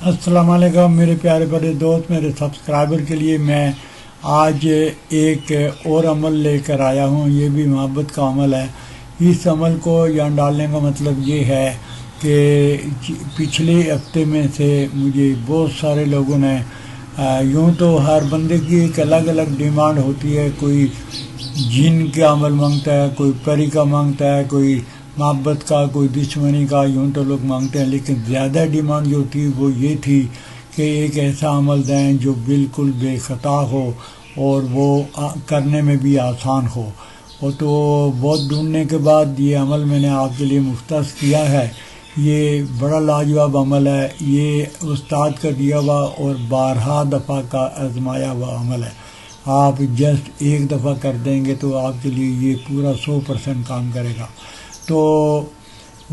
السلام علیکم میرے پیارے بڑے دوست، میرے سبسکرائبر کے لیے میں آج ایک اور عمل لے کر آیا ہوں۔ یہ بھی محبت کا عمل ہے۔ اس عمل کو یہاں ڈالنے کا مطلب یہ ہے کہ پچھلے ہفتے میں سے مجھے بہت سارے لوگوں نے یوں تو ہر بندے کی ایک الگ الگ ڈیمانڈ ہوتی ہے۔ کوئی جن کا عمل مانگتا ہے، کوئی پری کا مانگتا ہے، کوئی محبت کا، کوئی دشمنی کا، یوں تو لوگ مانگتے ہیں۔ لیکن زیادہ ڈیمانڈ جو تھی وہ یہ تھی کہ ایک ایسا عمل دیں جو بالکل بے خطا ہو اور وہ کرنے میں بھی آسان ہو۔ اور تو بہت ڈھونڈنے کے بعد یہ عمل میں نے آپ کے لیے مختص کیا ہے۔ یہ بڑا لاجواب عمل ہے۔ یہ استاد کا دیا ہوا اور بارہا دفعہ کا آزمایا ہوا عمل ہے۔ آپ جسٹ ایک دفعہ کر دیں گے تو آپ کے لیے یہ پورا 100% کام کرے گا۔ تو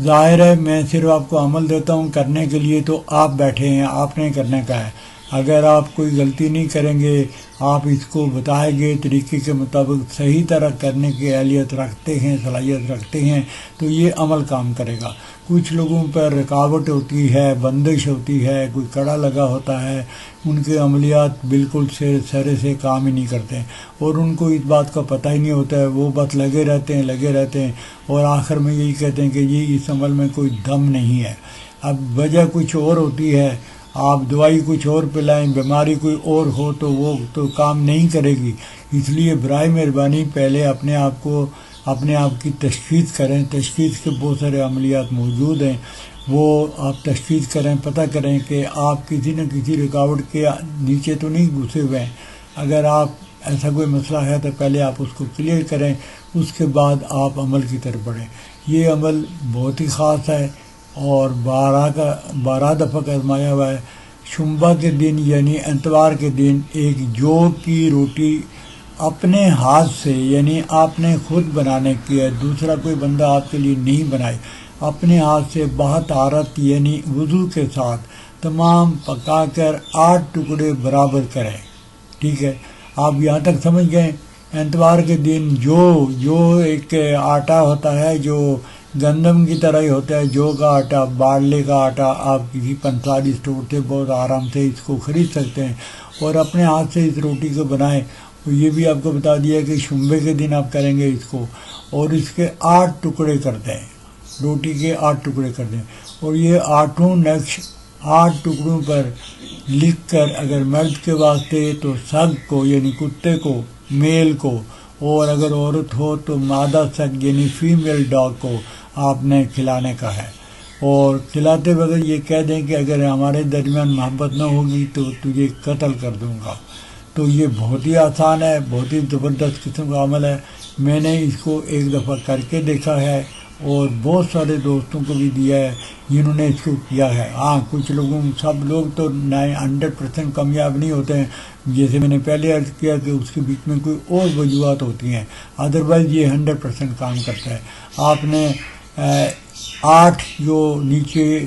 ظاہر ہے میں صرف آپ کو عمل دیتا ہوں کرنے کے لیے، تو آپ بیٹھے ہیں، آپ نے کرنے کا ہے۔ اگر آپ کوئی غلطی نہیں کریں گے، آپ اس کو بتائے گئے طریقے کے مطابق صحیح طرح کرنے کی اہلیت رکھتے ہیں، صلاحیت رکھتے ہیں، تو یہ عمل کام کرے گا۔ کچھ لوگوں پر رکاوٹ ہوتی ہے، بندش ہوتی ہے، کوئی کڑا لگا ہوتا ہے، ان کے عملیات بالکل سرے سے کام ہی نہیں کرتے اور ان کو اس بات کا پتہ ہی نہیں ہوتا ہے۔ وہ بس لگے رہتے ہیں اور آخر میں یہی کہتے ہیں کہ یہ اس عمل میں کوئی دم نہیں ہے۔ اب وجہ کچھ اور ہوتی ہے، آپ دوائی کچھ اور پلائیں، بیماری کوئی اور ہو تو وہ تو کام نہیں کرے گی۔ اس لیے برائے مہربانی پہلے اپنے آپ کی تشخیص کریں۔ تشخیص کے بہت سارے عملیات موجود ہیں، وہ آپ تشخیص کریں، پتہ کریں کہ آپ کسی نہ کسی رکاوٹ کے نیچے تو نہیں گھسے ہوئے ہیں۔ اگر آپ ایسا کوئی مسئلہ ہے تو پہلے آپ اس کو کلیئر کریں، اس کے بعد آپ عمل کی طرف بڑھیں۔ یہ عمل بہت ہی خاص ہے اور 12 دفعہ کا آزمایا ہوا ہے۔ شنبہ کے دن یعنی اتوار کے دن ایک جو کی روٹی اپنے ہاتھ سے، یعنی آپ نے خود بنانے کی ہے، دوسرا کوئی بندہ آپ کے لیے نہیں بنائے، اپنے ہاتھ سے بطہارت یعنی وضو کے ساتھ تمام پکا کر 8 ٹکڑے برابر کریں۔ ٹھیک ہے، آپ یہاں تک سمجھ گئے۔ اتوار کے دن جو ایک آٹا ہوتا ہے جو گندم کی طرح ہی ہوتا ہے، جو کا آٹا، باڑلے کا آٹا، آپ کسی پنساری اسٹور سے بہت آرام سے اس کو خرید سکتے ہیں اور اپنے ہاتھ سے اس روٹی کو بنائیں۔ یہ بھی آپ کو بتا دیا کہ شنبے کے دن آپ کریں گے اس کو، اور اس کے 8 ٹکڑے کر دیں، روٹی کے 8 ٹکڑے کر دیں، اور یہ 8 نقش 8 ٹکڑوں پر لکھ کر، اگر مرد کے واسطے تو سگ کو یعنی کتے کو، میل کو، اور اگر عورت ہو تو مادہ سگ یعنی فیمیل ڈاگ کو آپ نے کھلانے کا ہے۔ اور کھلاتے وقت یہ کہہ دیں کہ اگر ہمارے درمیان محبت نہ ہوگی تو تجھے قتل کر دوں گا۔ تو یہ بہت ہی آسان ہے، بہت ہی زبردست قسم کا عمل ہے۔ میں نے اس کو ایک دفعہ کر کے دیکھا ہے اور بہت سارے دوستوں کو بھی دیا ہے جنہوں نے اس کو کیا ہے۔ ہاں، سب لوگ تو 100% کامیاب نہیں ہوتے ہیں، جیسے میں نے پہلے عرض کیا کہ اس کے بیچ میں کوئی اور وجوہات ہوتی ہیں، ادروائز یہ 100% کام کرتا ہے۔ آپ نے 8 جو نیچے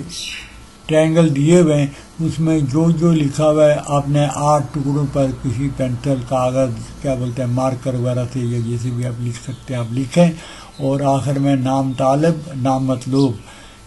ٹرینگل دیے ہوئے ہیں اس میں جو لکھا ہوا ہے آپ نے 8 ٹکڑوں پر کسی پینسل، کاغذ، کیا بولتے ہیں، مارکر وغیرہ سے یا جیسے بھی آپ لکھ سکتے ہیں آپ لکھیں، اور آخر میں نام طالب، نام مطلوب،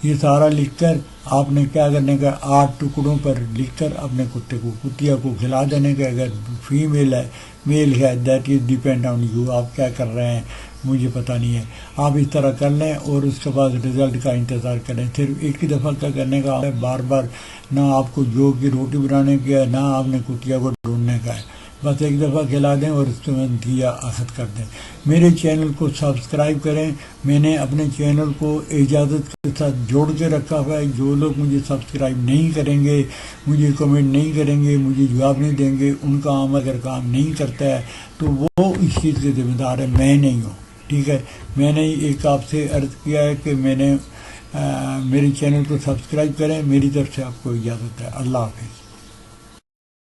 یہ سارا لکھ کر آپ نے کیا کرنے کا، 8 ٹکڑوں پر لکھ کر اپنے کتیا کو کھلا دینے کا۔ اگر فیمیل ہے، میل ہے، that is depend on you, آپ کیا کر رہے ہیں مجھے پتہ نہیں ہے۔ آپ اس طرح کر لیں اور اس کے بعد رزلٹ کا انتظار کریں۔ صرف ایک ہی دفعہ کا کرنے کا ہے، بار بار نہ آپ کو جو کی روٹی بنانے کی ہے، نہ آپ نے کتیا کو ڈھونڈنے کا ہے۔ بس ایک دفعہ کھلا دیں اور اس کے بعد نتیجہ اخذ کر دیں۔ میرے چینل کو سبسکرائب کریں۔ میں نے اپنے چینل کو اجازت کے ساتھ جوڑ کے رکھا ہوا ہے۔ جو لوگ مجھے سبسکرائب نہیں کریں گے، مجھے کمنٹ نہیں کریں گے، مجھے جواب نہیں دیں گے، ان کا عمل اگر کام نہیں کرتا ہے تو وہ اس چیز کے ذمہ دار ہے، میں نہیں ہوں۔ ٹھیک ہے، میں نے ایک آپ سے عرض کیا ہے کہ میرے چینل کو سبسکرائب کریں۔ میری طرف سے آپ کو اجازت ہے۔ اللہ حافظ۔